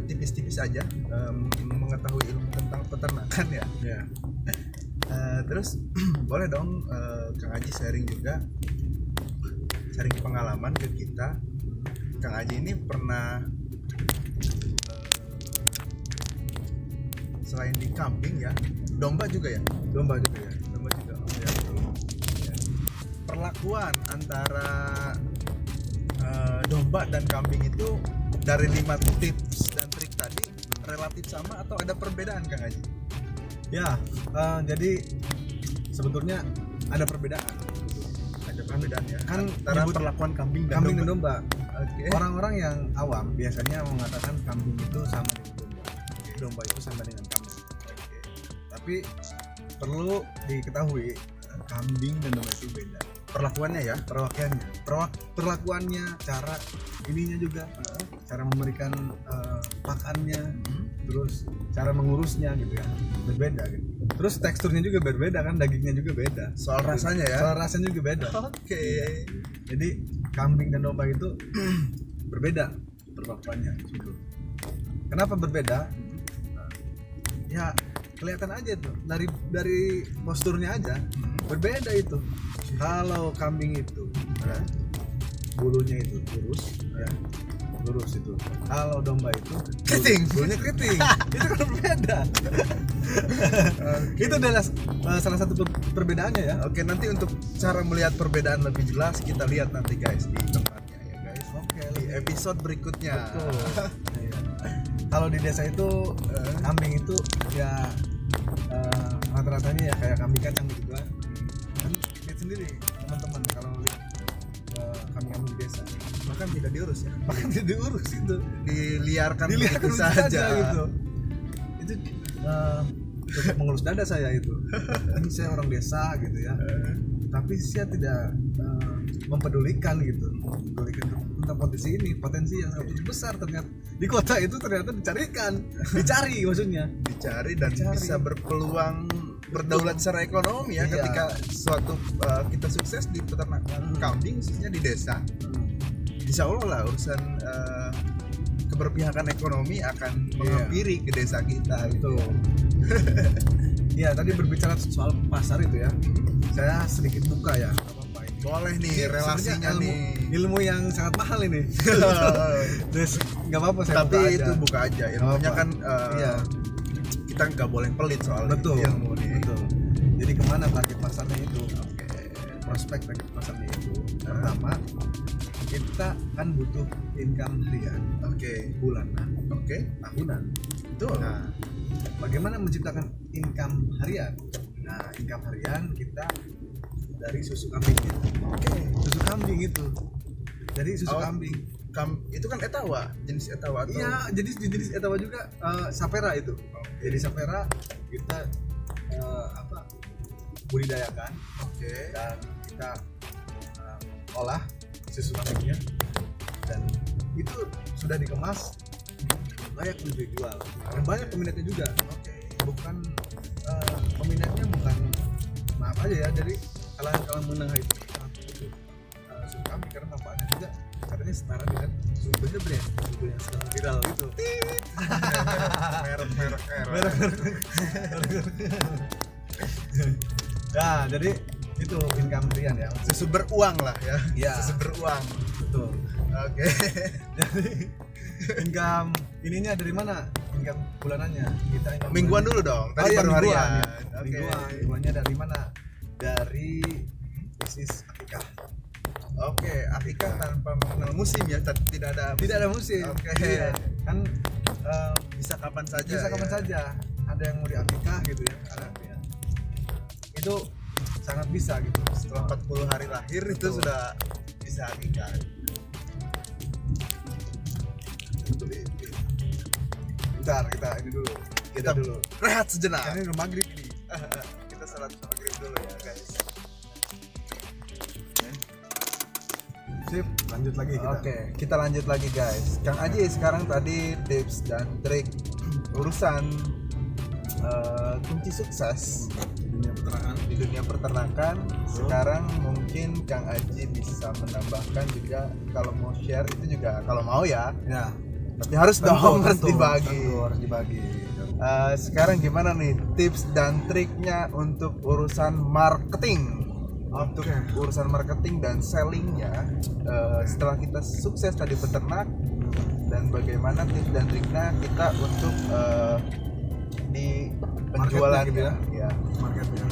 tipis-tipis aja mengetahui ilmu tentang peternakan ya. Ya. Terus boleh dong Kang Aji sharing juga, sharing pengalaman ke kita. Kang Aji ini pernah selain di kambing ya, domba juga ya? Domba juga ya. Domba juga. Oh, ya, betul. Ya. Perlakuan antara domba dan kambing itu dari 5 tips dan trik tadi relatif sama atau ada perbedaan Kang Aji? Ya, jadi sebetulnya ada perbedaan. Ada perbedaan ya? Kan Antara nyebut perlakuan kambing dan Kambing dan domba. domba. Oke. Orang-orang yang awam biasanya mengatakan kambing itu sama dengan domba. Domba itu sama dengan kambing. Tapi perlu diketahui kambing dan domba itu beda. Perlakuannya ya? Perlakuannya, cara ininya juga, cara memberikan pakannya, terus cara mengurusnya gitu ya, berbeda gitu. Terus teksturnya juga berbeda kan, dagingnya juga beda. Soal rasanya ya? Soal rasanya juga beda. Oke. Jadi kambing dan domba itu berbeda perlakuannya gitu. Kenapa berbeda? Ya kelihatan aja tuh dari posturnya aja berbeda itu. Kalau kambing itu bulunya itu lurus ya, lurus itu. Kalau domba itu Keriting. bulunya keriting. Itu kan berbeda. Itu adalah salah satu perbedaannya ya. Oke, nanti untuk cara melihat perbedaan lebih jelas kita lihat nanti guys di tempatnya ya guys. Oke, Di episode berikutnya. betul. Iya. Kalau di desa itu kambing itu ya rata-ratanya ya kayak kambing kacang gitu kan. Lihat sendiri teman-teman kalau lihat kambing-kambing di desa, Bahkan tidak diurus ya. bahkan tidak diurus itu, Diliarkan dilihat begitu saja. gitu. Itu tetap mengelus dada saya itu. Ini saya orang desa gitu ya, tapi saya tidak mempedulikan gitu, tentang potensi ini, potensi yang sangat besar ternyata di kota itu ternyata dicari maksudnya, dicari dan bisa berpeluang berdaulat secara ekonomi ya. Iya. Ketika suatu kita sukses di peternakan kambing khususnya di desa, insya Allah lah urusan keberpihakan ekonomi akan menghampiri ke desa kita gitu. Iya, tadi berbicara soal pasar itu ya, saya sedikit buka ya. Boleh nih relasinya ilmu yang sangat mahal ini. Terus nggak apa-apa saya tapi buka itu aja. buka aja ilmunya kan Iya. kita nggak boleh pelit soal Betul. ilmu nih. Betul. Jadi kemana target pasarnya itu? Prospek target pasarnya itu pertama kita kan butuh income harian, bulanan, tahunan. Betul. Nah, bagaimana menciptakan income harian? Nah, income harian kita dari susu kambingnya. Susu kambing itu. Dari susu kambing. Itu kan etawa, jenis etawa atau Iya, jenis etawa juga sapera itu. Jadi sapera kita budidayakan, dan kita olah susu kambingnya, dan itu sudah dikemas layak untuk dijual. Dan banyak peminatnya juga. Bukan peminatnya bukan maaf aja ya, dari kalangan menengah itu susu kambing, karena manfaatnya juga katanya setara dengan susu bener-bener susu yang sekarang viral gitu. merek. Nah, jadi itu income harian ya. susu beruang lah ya. Iya. Susu beruang. Betul. Oke. Jadi income ininya dari mana? Income bulanannya kita income Mingguan dulu dong. Tadi baru mingguan. harian. Mingguannya dari mana? Dari bisnis akikah. Akikah tanpa mengenal musim ya, tidak ada musim. Iya. Kan bisa kapan saja. bisa kapan ya. saja. Ada yang mau di akikah gitu ya. Itu sangat bisa gitu. Setelah 40 hari lahir itu Betul. sudah bisa akikah. Bentar, kita ini dulu. Kita dulu. rehat sejenak. Ini udah maghrib nih. Kita salat maghrib dulu ya guys. Sip, lanjut lagi kita. Kita lanjut lagi guys. Kang Aji sekarang tadi tips dan trik urusan kunci sukses di dunia peternakan. Sekarang mungkin Kang Aji bisa menambahkan juga, kalau mau share itu juga kalau mau ya. Ya. Tapi harus dong, harus dibagi. Harus dibagi. Sekarang gimana nih tips dan triknya untuk urusan marketing? Untuk urusan marketing dan sellingnya setelah kita sukses tadi peternak, dan bagaimana tips dan triknya kita untuk di penjualan gitu ya. Ya. Marketnya.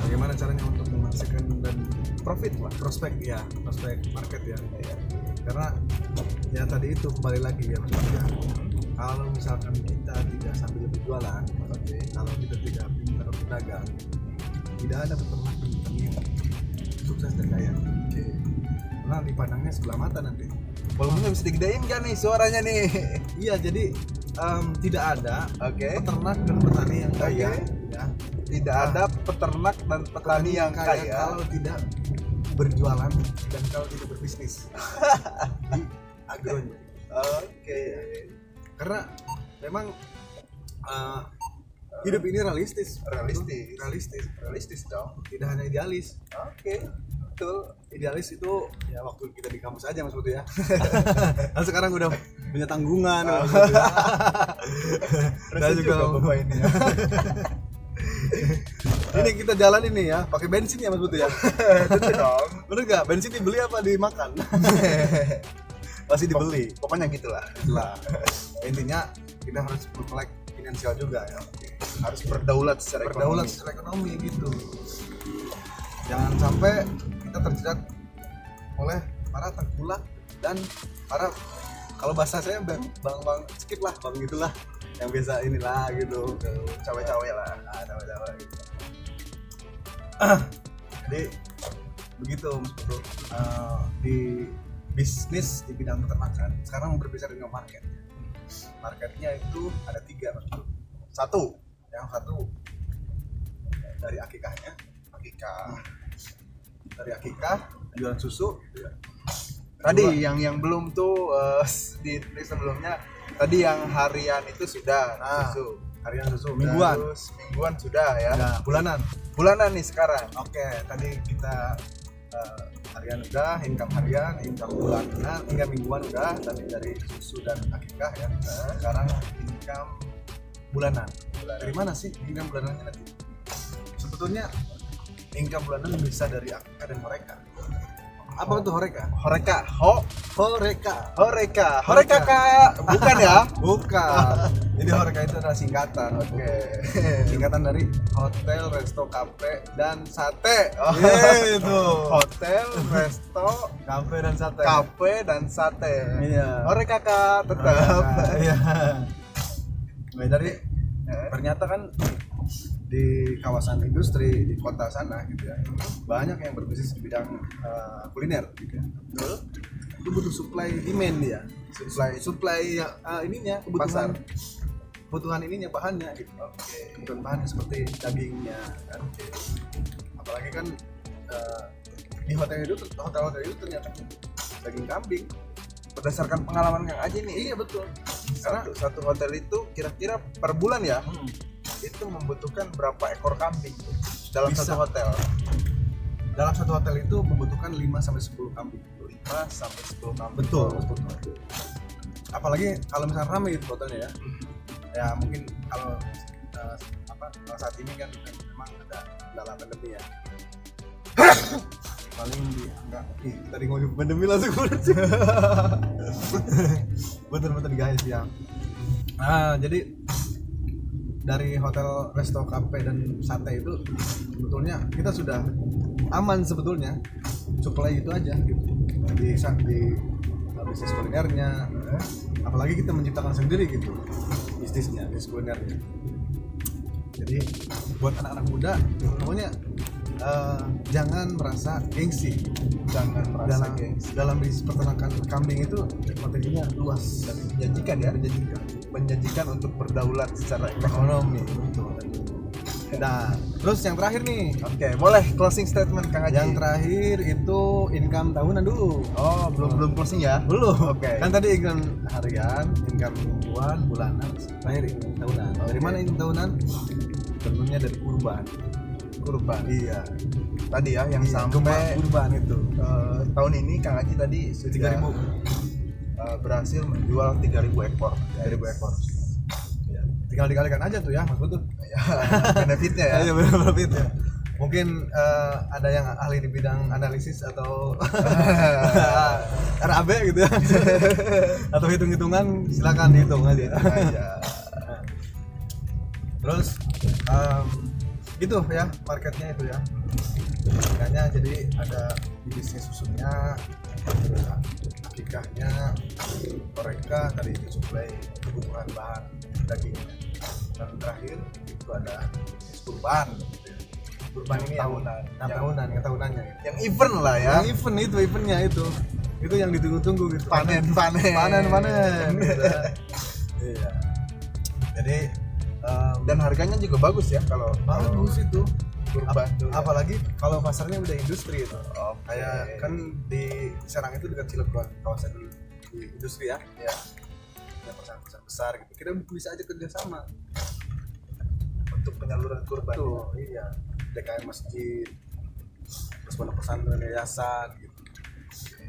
Bagaimana caranya untuk menghasilkan dan Profit lah. prospek market ya. Karena ya tadi itu kembali lagi ya Mas ya. Kalau misalkan kita tidak sambil berjualan, kalau kita tidak pintar berdagang, tidak ada peternak yang sukses dan kaya. Karena dipandangnya sebelah mata nanti. Volumenya bisa digedein gak nih suaranya nih? Iya, jadi tidak ada peternak dan petani yang kaya. Ya. Tidak ada peternak dan petani yang kaya kalau tidak berjualan dan kalau tidak berbisnis di agronya. Karena memang hidup ini realistis dong. tidak hanya idealis. Betul. Idealis itu ya waktu kita di kampus aja Mas Putu ya. Kan sekarang udah punya tanggungan. Dan juga bapak ini ya. Ini kita jalan ini ya, pakai bensin ya Mas Putu ya. Tentu dong. Bener gak? Bensin dibeli apa dimakan? Pasti dibeli. Pokoknya gitulah. Intinya kita harus melek finansial juga ya. Harus berdaulat secara ekonomi gitu. Jangan sampai kita terjerat oleh para tengkulak dan para, kalau bahasa saya bang skip lah, bang gitulah, yang biasa inilah gitu, cawe-cawe lah, cawe-cawe gitu. Jadi begitu Mas Putu, di bisnis di bidang peternakan sekarang berbicara dengan market. Marketnya itu ada 3 Mas Putu. yang satu dari akikahnya, dari akikah jualan susu. Tadi yang belum tuh di sebelumnya tadi yang harian itu sudah susu. Harian susu, mingguan. Terus mingguan sudah ya. Bulanan Nih sekarang. Oke, tadi kita harian udah, income harian, income bulanan, hingga mingguan udah, tadi dari susu dan akikah ya. Sekarang income bulanan. Dari mana sih income bulanannya nanti? Sebetulnya income bulanan bisa dari akikah dan horeka. Apa itu horeka? Horeka kak, bukan ya? Bukan. Jadi horeka itu adalah singkatan. Oke. Singkatan dari hotel, resto, kafe, dan sate. Itu hotel, resto, kafe dan sate. Iya. Horeka kak, tetap. Iya. Nah, dari ternyata kan di kawasan industri di kota sana gitu ya, banyak yang berbisnis di bidang kuliner gitu ya. Betul. Itu butuh supply demand ya, supply ininya, kebutuhan ininya, bahannya gitu. Kebutuhan bahannya seperti dagingnya kan. Apalagi kan di hotel itu ternyata daging kambing. Berdasarkan pengalaman Kang Aji nih. Iya betul. Karena satu hotel itu kira-kira per bulan ya itu membutuhkan berapa ekor kambing tuh dalam satu hotel? Dalam satu hotel itu membutuhkan 5 sampai 10 kambing. 5 sampai 10 kambing. Betul. Apalagi kalau misalnya ramai itu hotelnya ya. Ya mungkin kalau saat ini kan memang ada kendala pandemi ya. Paling tadi ngomong pandemi langsung betul guys ya. Nah, jadi dari hotel, resto, kafe dan sate itu sebetulnya kita sudah aman sebetulnya, supply itu aja gitu di bisnis kulinernya. Apalagi kita menciptakan sendiri gitu bisnisnya, bisnis kulinernya. Jadi buat anak-anak muda pokoknya jangan merasa gengsi, dalam bisnis peternakan kambing itu materinya luas dan menjanjikan untuk berdaulat secara ekonomi. Nah, terus yang terakhir nih. Oke, boleh closing statement Kang Aji. Yang terakhir itu income tahunan dulu. Oh, belum closing ya? Belum. Oke. Kan tadi income harian, income mingguan, bulanan, terakhir income tahunan. Dari mana income tahunan? Tentunya dari kurban. Iya. Tadi ya yang sampai kurban itu. Tahun ini Kang Aji tadi 3.000 berhasil menjual 3.000 ekor. 3.000 ekor. Ya. Tinggal dikalikan aja tuh ya, Mas Betul. Ya, benefitnya ya. Iya, benefitnya. Mungkin ada yang ahli di bidang analisis atau RAB gitu ya. Atau hitung-hitungan, silakan dihitung aja. Terus gitu ya marketnya itu ya. Makanya jadi ada di bisnis susunya, ada akikahnya, mereka tadi suplai kebutuhan bahan dagingnya, dan terakhir itu ada kurban gitu ya. Kurban ini yang tahunannya gitu. Yang event lah ya. Yang eventnya itu yang ditunggu-tunggu gitu. Panen gitu. Iya. Jadi dan harganya juga bagus ya kalau bagus itu kurban apalagi kalau pasarnya udah industri itu. Okay. Kayak kan di Serang itu dekat Cilegon, kawasan di industri ya. Ya. Yang perusahaan besar gitu. Kita bisa aja kerjasama untuk penyaluran kurban. Tuh, iya. DKM masjid, terus pondok pesantren, yayasan gitu.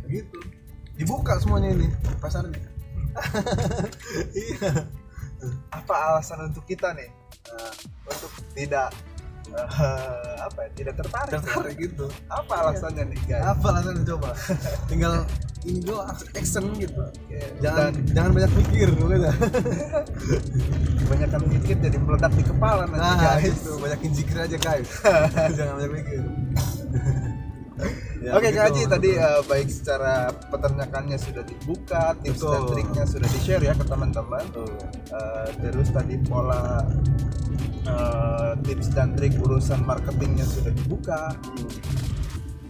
Begitu. Dibuka semuanya ini pasarnya. Iya. Apa alasan untuk kita nih untuk tidak tidak tertarik gitu? Apa alasannya nih guys? Apa alasannya coba? Tinggal ini doang action gitu. Jangan banyak mikir pokoknya. Kebanyakan mikir jadi meledak di kepala nanti guys. Itu banyakin zikir aja guys. Jangan banyak mikir. Ya, Oke, Kak Haji tadi baik secara peternakannya sudah dibuka, tips dan triknya sudah di-share ya ke teman-teman. Terus tadi pola tips dan trik urusan marketingnya sudah dibuka.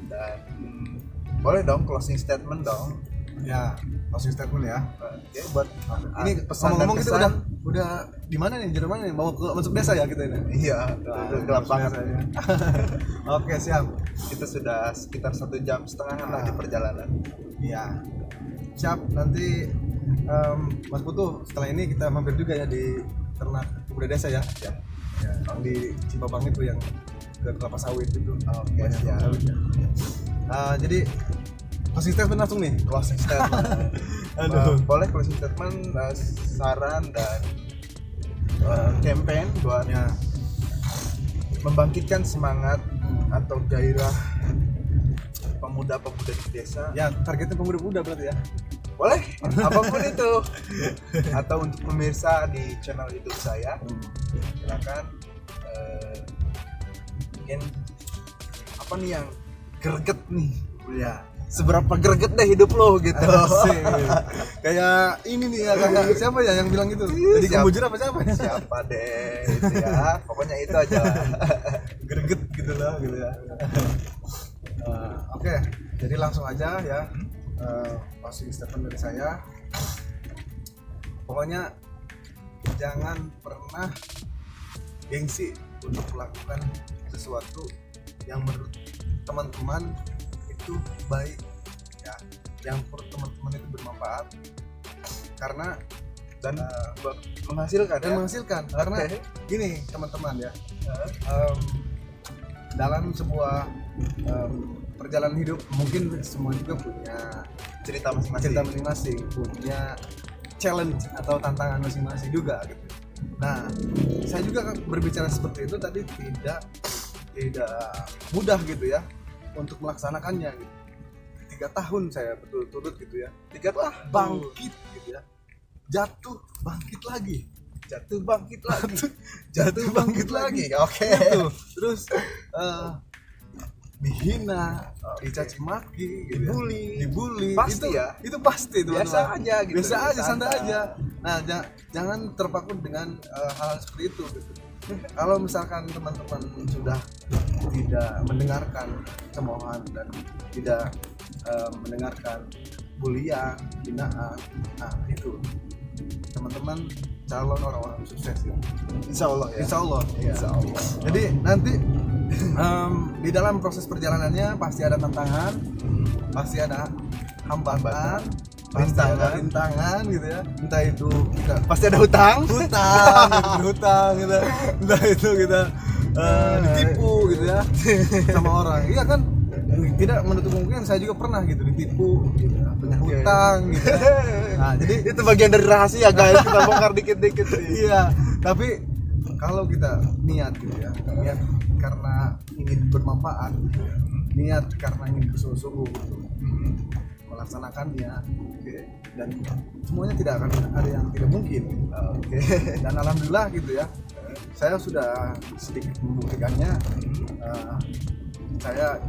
Dan boleh dong closing statement dong. Ya, closing statement ya. Oke, buat ini pesan dan ngomong-ngomong kita udah di mana nih? Jerman nih? Mau masuk desa ya kita ini? Iya, Nah, gelap banget. masuk desa ya. Oke, siap. Kita sudah sekitar 1,5 jam lah di perjalanan. Iya. Siap. Nanti Mas Putu setelah ini kita mampir juga ya di ternak kuda desa ya. Siap. Ya, yang di Cibabang itu yang ke kelapa sawit itu. Oke, Banyak siap. kelapa sawit ya. Jadi closing statement langsung nih. Closing statement. Boleh closing statement, saran dan campaign buat Ya. membangkitkan semangat atau gairah pemuda-pemuda di desa. Ya, targetnya pemuda-pemuda berarti ya. Boleh, apapun itu. Atau untuk pemirsa di channel YouTube saya, silakan mungkin apa nih yang greget nih, ya. Seberapa greget deh hidup lo gitu. Asik. Kayak ini nih ya, kakak siapa ya yang bilang gitu? Jadi Siapa? Kembujur apa siapa? Siapa deh itu ya. Pokoknya itu aja lah. Greget gitu lah gitu ya. Oke, jadi langsung aja ya. Closing statement dari saya. Pokoknya jangan pernah gengsi untuk melakukan sesuatu yang menurut teman-teman itu baik ya, yang menurut teman-teman itu bermanfaat karena Dan menghasilkan dan ya. menghasilkan. Karena Oke. gini teman-teman ya, dalam sebuah perjalanan hidup mungkin semua juga punya Cerita masing-masing. cerita masing-masing, punya challenge atau tantangan masing-masing juga gitu. Nah, saya juga berbicara seperti itu tadi tidak mudah gitu ya untuk melaksanakannya gitu. 3 tahun saya berturut-turut gitu ya. 3 lah Bangkit gitu ya. Jatuh, bangkit lagi. jatuh bangkit lagi. Jatuh, bangkit lagi. Oke. Gitu. Terus dihina, dicaci maki, gitu ya. dibully. Pasti itu, ya. Itu pasti teman-teman. Biasa aja gitu. Biasa aja, santai Santai. aja. Nah, jangan terpaku dengan hal seperti itu gitu. Kalau misalkan teman-teman sudah tidak mendengarkan cemoohan dan tidak mendengarkan bulian, hinaan, nah itu teman-teman calon orang-orang sukses ya. Insya Allah ya. Insya Allah. Ya. Insya Allah. Jadi nanti di dalam proses perjalanannya pasti ada tantangan, pasti ada hambatan, pasti ada rintangan gitu ya. Entah itu kita Pasti ada hutang. berhutang gitu, entah itu kita ditipu gitu ya sama orang. Iya kan, tidak menutup kemungkinan saya juga pernah gitu ditipu, gitu, punya hutang gitu. Ya. Nah jadi Itu bagian dari rahasia guys. Kita bongkar dikit-dikit sih. iya, tapi kalau kita niat gitu ya, niat karena ingin bermanfaat gitu ya, niat karena ingin bersungguh-sungguh gitu, melaksanakannya, oke, dan semuanya tidak akan ada yang tidak mungkin, oke. Dan alhamdulillah gitu ya, saya sudah sedikit membuktikannya. Saya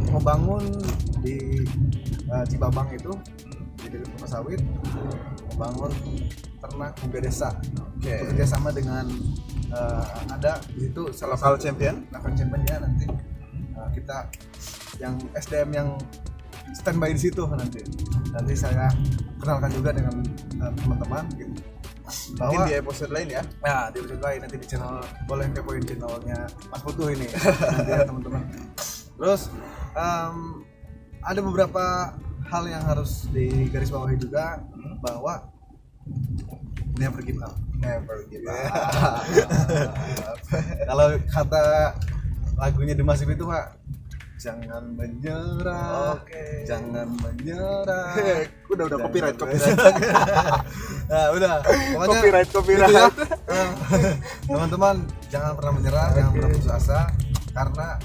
membangun di Cibabang itu di Kelapa Sawit, membangun ternak kuda desa. Oke. Bekerja sama dengan ada di situ Local champion. local championnya nanti kita yang SDM yang standby di situ nanti saya kenalkan juga dengan teman-teman gitu. Mungkin di episode lain ya. Nah, di episode lain nanti di channel, boleh kepoin channelnya Mas Putu ini nanti ya teman-teman. Terus ada beberapa hal yang harus digarisbawahi juga, bahwa never give up. Never give up. Kalau kata lagunya The Massive itu Pak, jangan menyerah, Oke. jangan menyerah. Udah Jangan copyright. Nah, udah. Pokoknya Copyright. gitu ya. Teman-teman, jangan pernah menyerah, jangan pernah putus asa, karena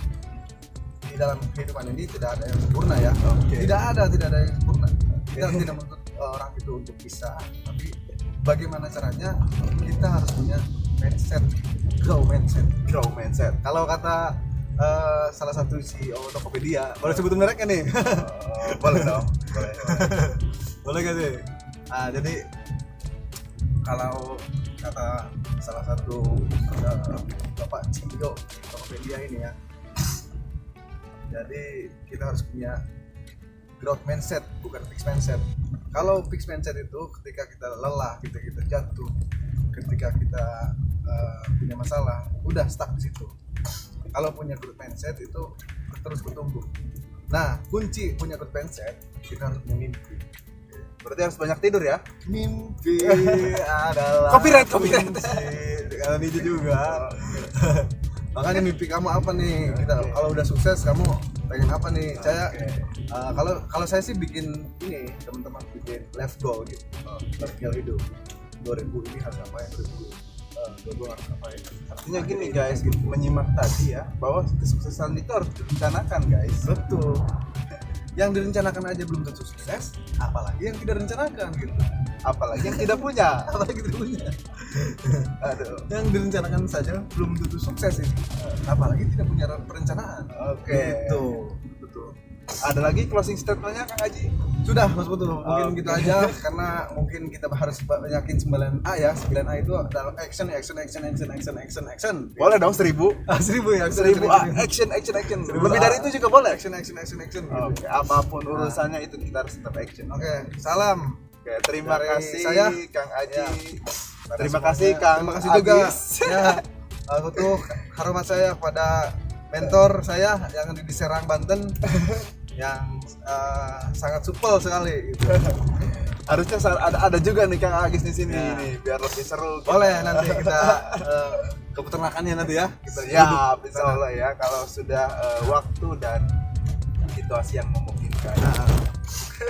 di dalam kehidupan ini tidak ada yang sempurna ya. Oke. Tidak ada yang sempurna. Kita tidak menuntut orang itu untuk bisa, tapi bagaimana caranya kita harus punya mindset, grow mindset. Kalau kata salah satu CEO Tokopedia, boleh sebut mereknya nih? Boleh dong. Boleh. Boleh gak sih? Nah, jadi kalau kata salah satu bapak CEO Tokopedia ini ya, jadi kita harus punya growth mindset, bukan fixed mindset. Kalau fixed mindset itu ketika kita lelah, kita jatuh, ketika kita punya masalah, udah stuck di situ. Kalau punya growth mindset itu terus bertumbuh. Nah, kunci punya growth mindset, kita harus punya mimpi. Berarti harus banyak tidur ya. Mimpi adalah Copyright. Kalau ini juga. Makanya mimpi kamu apa nih? Kita kalau udah sukses kamu pengen apa nih? Saya kalau saya sih bikin ini, teman-teman bikin life goal gitu. Life goal hidup. 2000 ini harus apa ya? 2022 harus apa ya? Artinya gini guys, menyimak tadi ya, bahwa kesuksesan itu harus direncanakan guys. Betul. Yang direncanakan aja belum tentu sukses, apalagi yang tidak direncanakan gitu. Apalagi yang tidak punya. Apalagi tidak punya. Aduh. Yang direncanakan saja belum tentu sukses ini. Apalagi tidak punya perencanaan. Oke. Gitu. Betul. Ada lagi closing statementnya Kang Haji? Sudah Mas Putu, mungkin Oke. gitu aja karena mungkin kita harus banyakin 9A ya. 9A itu adalah action. Boleh dong 1000. 1000 ya. 1000 action. Lebih dari itu juga boleh. Action. Oke, apapun urusannya itu kita harus tetap action. Oke, salam. Oke, terima Dari kasih saya. Kang Aji. Ya. Terima kasih Kang. Terima kasih juga. Agis. Ya, aku tuh hormat saya kepada mentor saya yang di Serang Banten yang sangat supel sekali gitu. Harusnya ada juga nih Kang Agis di sini Ya. nih biar lebih seru. Boleh nanti kita ke peternakannya nanti ya. Kita Ya, duduk. insya Allah ya kalau sudah waktu dan situasi yang memungkinkan. Nah,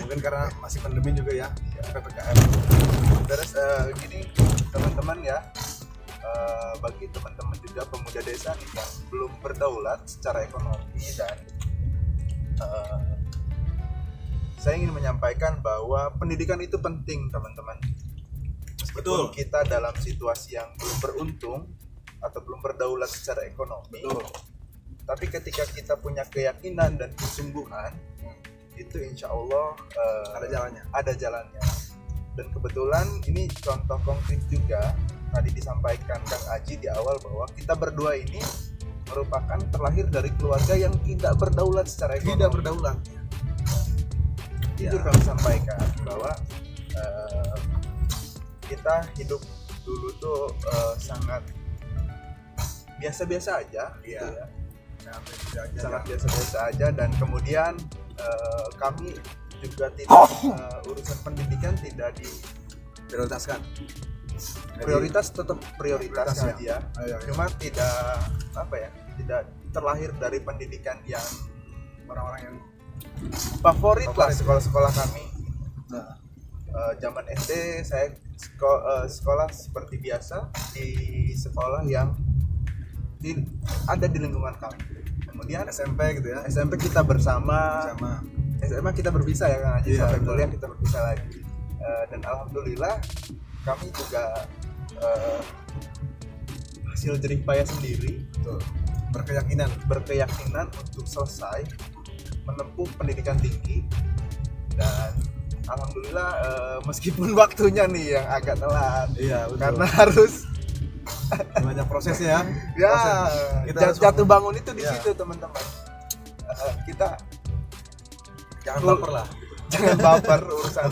mungkin karena masih pandemi juga ya, PPKM. Terus gini teman-teman ya, bagi teman-teman juga pemuda desa nih yang belum berdaulat secara ekonomi dan saya ingin menyampaikan bahwa pendidikan itu penting teman-teman. Meskipun Betul. kita dalam situasi yang belum beruntung atau belum berdaulat secara ekonomi, Betul. tapi ketika kita punya keyakinan dan kesungguhan, itu insya Allah Ada jalannya. Dan kebetulan ini contoh konkret juga tadi disampaikan Kang Aji di awal bahwa kita berdua ini merupakan terlahir dari keluarga yang tidak berdaulat secara ekonomi. Tidak berdaulat. Jujur Ya. kami sampaikan bahwa kita hidup dulu tuh sangat biasa-biasa aja gitu Iya. ya. Nah, Sangat biasa-biasa aja dan kemudian kami juga tidak urusan pendidikan tidak di prioritaskan. prioritas tetap prioritas Prioritas, aja. Iya. Cuma tidak tidak terlahir dari pendidikan yang Orang-orang yang favorit lah Favorit. sekolah-sekolah kami. nah, Zaman SD saya sekolah seperti biasa di sekolah yang ada di lingkungan kami. Kemudian SMP gitu ya. SMP kita bersama, Sama. SMA kita berpisah ya Kang Haji, Iya, sampai betul. kuliah kita berpisah lagi. Dan alhamdulillah kami juga hasil jerih payah sendiri Betul. berkeyakinan untuk selesai menempuh pendidikan tinggi dan alhamdulillah meskipun waktunya nih yang agak telat Iya, betul. karena harus banyak prosesnya ya Kita harus jatuh bangun itu di Ya. situ teman-teman. Kita jangan Betul. baper lah. jangan baper urusan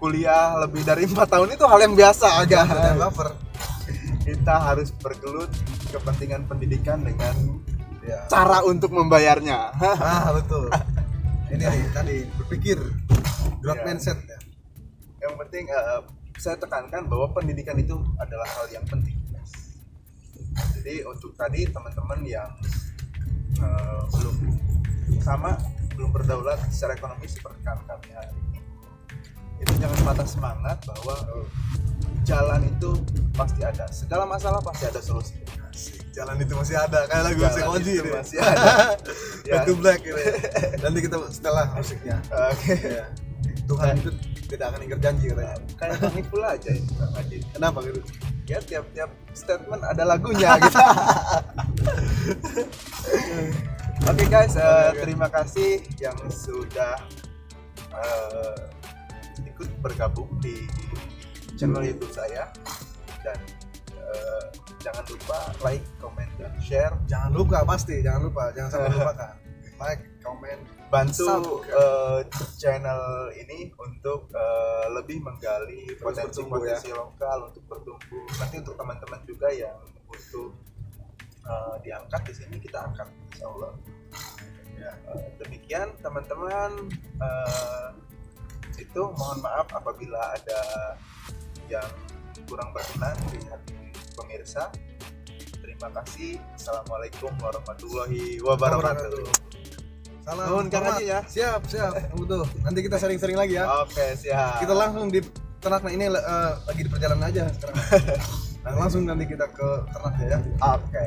kuliah lebih dari 4 tahun itu hal yang biasa aja. Jangan baper. Kita harus bergelut kepentingan pendidikan dengan Ya. cara untuk membayarnya. Ah, betul. Ini nih tadi berpikir growth Ya. mindset ya. Yang penting saya tekankan bahwa pendidikan itu adalah hal yang penting. Jadi untuk tadi teman-teman yang belum berdaulat secara ekonomi seperti kami hari ini, itu jangan patah semangat bahwa jalan itu pasti ada, segala masalah pasti ada solusi. Jalan itu masih ada kayak lagu Jalan Sekoji itu ini. masih ada. Ya. Back to Black ini. Nanti kita setelah musiknya. Oke. Ya. Tuhan itu tidak akan ingkar janji katanya. Kayak Bang Ipul aja itu Kang Haji. Kenapa gitu? Ya tiap statement ada lagunya gitu. Oke guys, terima kasih yang sudah ikut bergabung di channel YouTube saya dan jangan lupa like, comment, dan share. Jangan lupa pasti, jangan lupa, jangan sampai lupakan. like, comment, bantu subscribe. channel ini untuk lebih menggali Terus bertumbuh, potensi-potensi lokal untuk bertumbuh. Nanti untuk teman-teman juga yang butuh diangkat di sini kita angkat, insya Allah. Ya, demikian teman-teman. Itu mohon maaf apabila ada yang kurang berkenan di hati pemirsa. Terima kasih. Assalamualaikum warahmatullahi wabarakatuh. Salam Nuhun, Kang hormat. Haji ya. Siap. Betul. Nanti kita sering-sering lagi ya. Oke, siap. Kita langsung di ternak ini lagi di perjalanan aja sekarang. Nah, langsung nanti kita ke ternak ya. Oke.